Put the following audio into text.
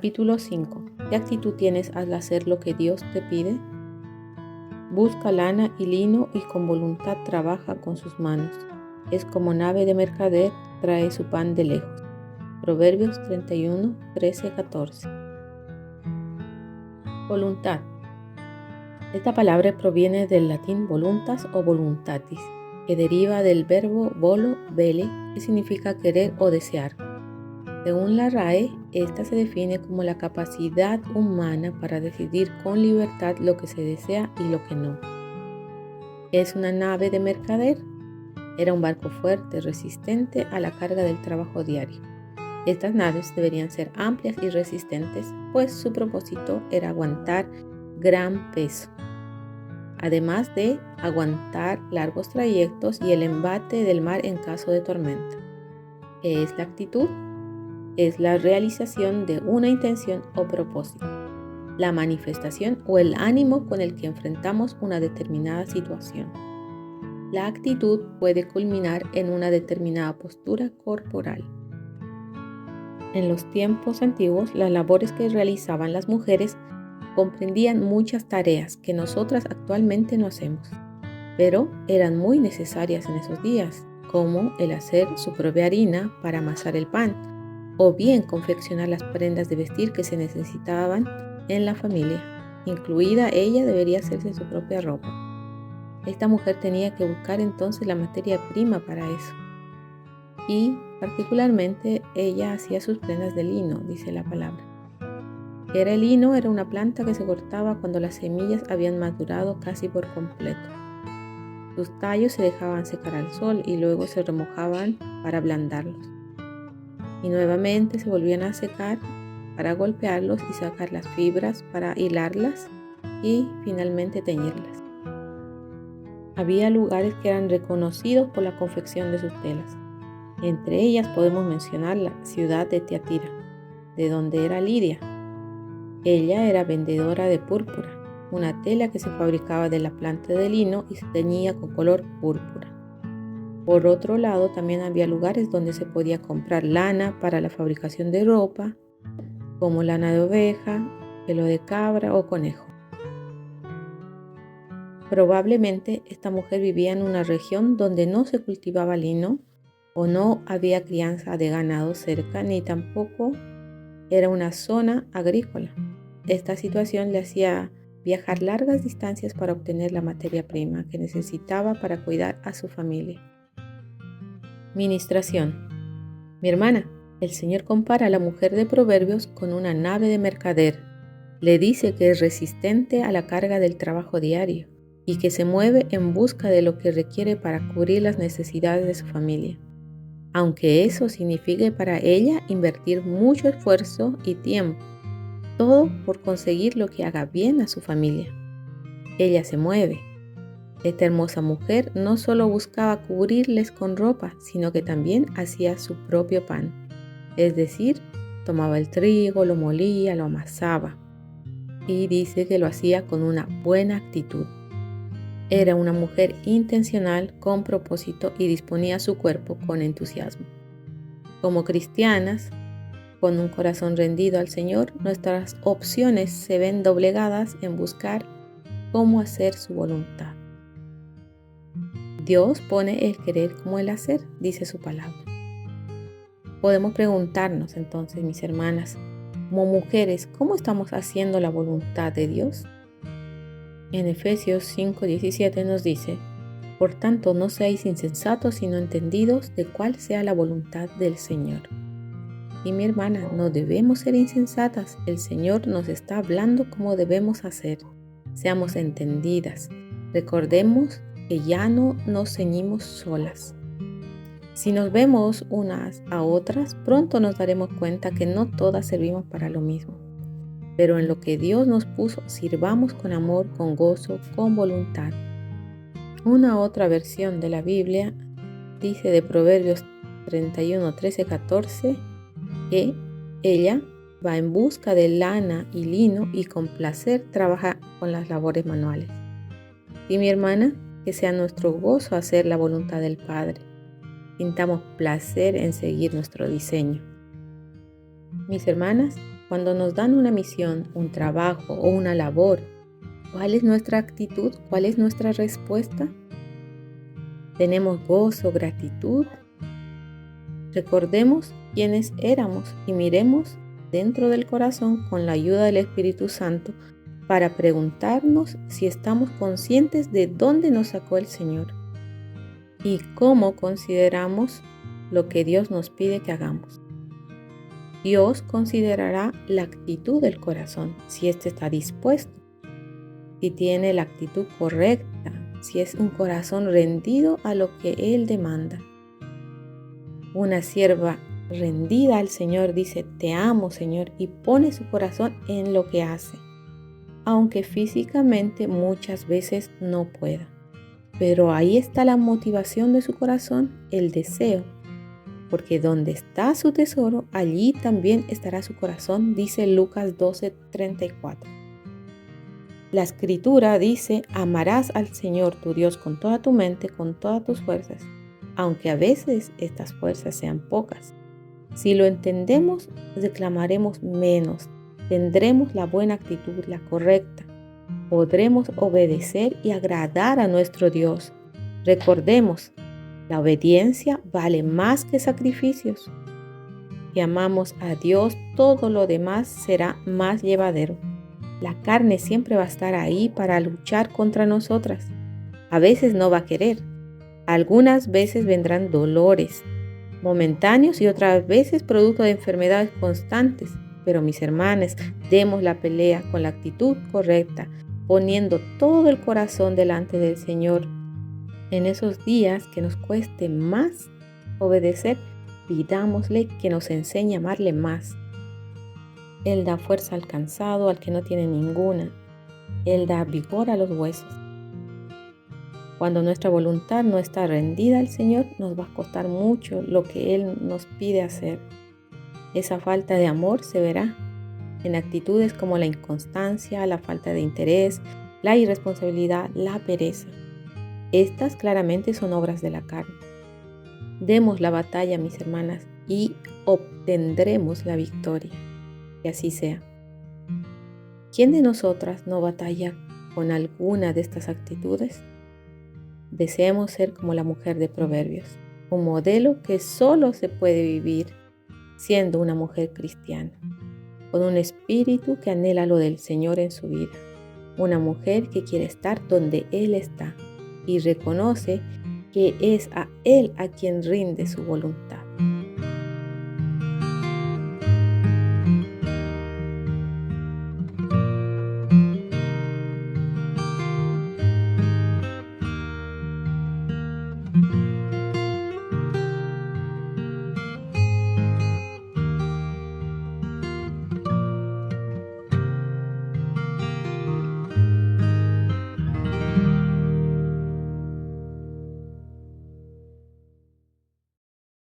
Capítulo 5. ¿Qué actitud tienes al hacer lo que Dios te pide? Busca lana y lino y con voluntad trabaja con sus manos. Es como nave de mercader, trae su pan de lejos. Proverbios 31, 13, 14. Voluntad. Esta palabra proviene del latín voluntas o voluntatis, que deriva del verbo volo, vele, que significa querer o desear. Según la RAE, esta se define como la capacidad humana para decidir con libertad lo que se desea y lo que no. Es una nave de mercader. Era un barco fuerte, resistente a la carga del trabajo diario. Estas naves deberían ser amplias y resistentes, pues su propósito era aguantar gran peso, además de aguantar largos trayectos y el embate del mar en caso de tormenta. ¿Qué es la actitud? Es la realización de una intención o propósito, la manifestación o el ánimo con el que enfrentamos una determinada situación. La actitud puede culminar en una determinada postura corporal. En los tiempos antiguos, las labores que realizaban las mujeres comprendían muchas tareas que nosotras actualmente no hacemos, pero eran muy necesarias en esos días, como el hacer su propia harina para amasar el pan, o bien confeccionar las prendas de vestir que se necesitaban en la familia. Incluida ella debería hacerse su propia ropa. Esta mujer tenía que buscar entonces la materia prima para eso. Y particularmente ella hacía sus prendas de lino, dice la palabra. El lino era una planta que se cortaba cuando las semillas habían madurado casi por completo. Sus tallos se dejaban secar al sol y luego se remojaban para ablandarlos. Y nuevamente se volvían a secar para golpearlos y sacar las fibras para hilarlas y finalmente teñirlas. Había lugares que eran reconocidos por la confección de sus telas. Entre ellas podemos mencionar la ciudad de Tiatira, de donde era Lidia. Ella era vendedora de púrpura, una tela que se fabricaba de la planta de lino y se teñía con color púrpura. Por otro lado, también había lugares donde se podía comprar lana para la fabricación de ropa, como lana de oveja, pelo de cabra o conejo. Probablemente esta mujer vivía en una región donde no se cultivaba lino o no había crianza de ganado cerca, ni tampoco era una zona agrícola. Esta situación le hacía viajar largas distancias para obtener la materia prima que necesitaba para cuidar a su familia. Ministración. Mi hermana, el Señor compara a la mujer de Proverbios con una nave de mercader. Le dice que es resistente a la carga del trabajo diario y que se mueve en busca de lo que requiere para cubrir las necesidades de su familia, aunque eso signifique para ella invertir mucho esfuerzo y tiempo, todo por conseguir lo que haga bien a su familia. Ella se mueve. Esta hermosa mujer no solo buscaba cubrirles con ropa, sino que también hacía su propio pan. Es decir, tomaba el trigo, lo molía, lo amasaba. Y dice que lo hacía con una buena actitud. Era una mujer intencional, con propósito y disponía su cuerpo con entusiasmo. Como cristianas, con un corazón rendido al Señor, nuestras opciones se ven doblegadas en buscar cómo hacer su voluntad. Dios pone el querer como el hacer, dice su palabra. Podemos preguntarnos entonces, mis hermanas, como mujeres, ¿cómo estamos haciendo la voluntad de Dios? En Efesios 5:17 nos dice: por tanto, no seáis insensatos, sino entendidos de cuál sea la voluntad del Señor. Y mi hermana, no debemos ser insensatas. El Señor nos está hablando cómo debemos hacer. Seamos entendidas. Recordemos que ya no nos ceñimos solas. Si nos vemos unas a otras, pronto nos daremos cuenta que no todas servimos para lo mismo. Pero en lo que Dios nos puso, sirvamos con amor, con gozo, con voluntad. Una otra versión de la Biblia dice de Proverbios 31, 13, 14 que ella va en busca de lana y lino y con placer trabaja con las labores manuales. Y mi hermana, que sea nuestro gozo hacer la voluntad del Padre. Sintamos placer en seguir nuestro diseño. Mis hermanas, cuando nos dan una misión, un trabajo o una labor, ¿cuál es nuestra actitud? ¿Cuál es nuestra respuesta? ¿Tenemos gozo, gratitud? Recordemos quiénes éramos y miremos dentro del corazón con la ayuda del Espíritu Santo para preguntarnos si estamos conscientes de dónde nos sacó el Señor y cómo consideramos lo que Dios nos pide que hagamos. Dios considerará la actitud del corazón, si éste está dispuesto, si tiene la actitud correcta, si es un corazón rendido a lo que Él demanda. Una sierva rendida al Señor dice: te amo, Señor, y pone su corazón en lo que hace, aunque físicamente muchas veces no pueda. Pero ahí está la motivación de su corazón, el deseo, porque donde está su tesoro, allí también estará su corazón, dice Lucas 12:34. La Escritura dice: amarás al Señor tu Dios con toda tu mente, con todas tus fuerzas, aunque a veces estas fuerzas sean pocas. Si lo entendemos, reclamaremos menos, tendremos la buena actitud, la correcta. Podremos obedecer y agradar a nuestro Dios. Recordemos, la obediencia vale más que sacrificios. Si amamos a Dios, todo lo demás será más llevadero. La carne siempre va a estar ahí para luchar contra nosotras. A veces no va a querer. Algunas veces vendrán dolores momentáneos y otras veces producto de enfermedades constantes. Pero mis hermanas, demos la pelea con la actitud correcta, poniendo todo el corazón delante del Señor. En esos días que nos cueste más obedecer, pidámosle que nos enseñe a amarle más. Él da fuerza al cansado, al que no tiene ninguna. Él da vigor a los huesos. Cuando nuestra voluntad no está rendida al Señor, nos va a costar mucho lo que Él nos pide hacer. Esa falta de amor se verá en actitudes como la inconstancia, la falta de interés, la irresponsabilidad, la pereza. Estas claramente son obras de la carne. Demos la batalla, mis hermanas, y obtendremos la victoria. Que así sea. ¿Quién de nosotras no batalla con alguna de estas actitudes? Deseemos ser como la mujer de Proverbios, un modelo que solo se puede vivir siendo una mujer cristiana, con un espíritu que anhela lo del Señor en su vida, una mujer que quiere estar donde Él está y reconoce que es a Él a quien rinde su voluntad.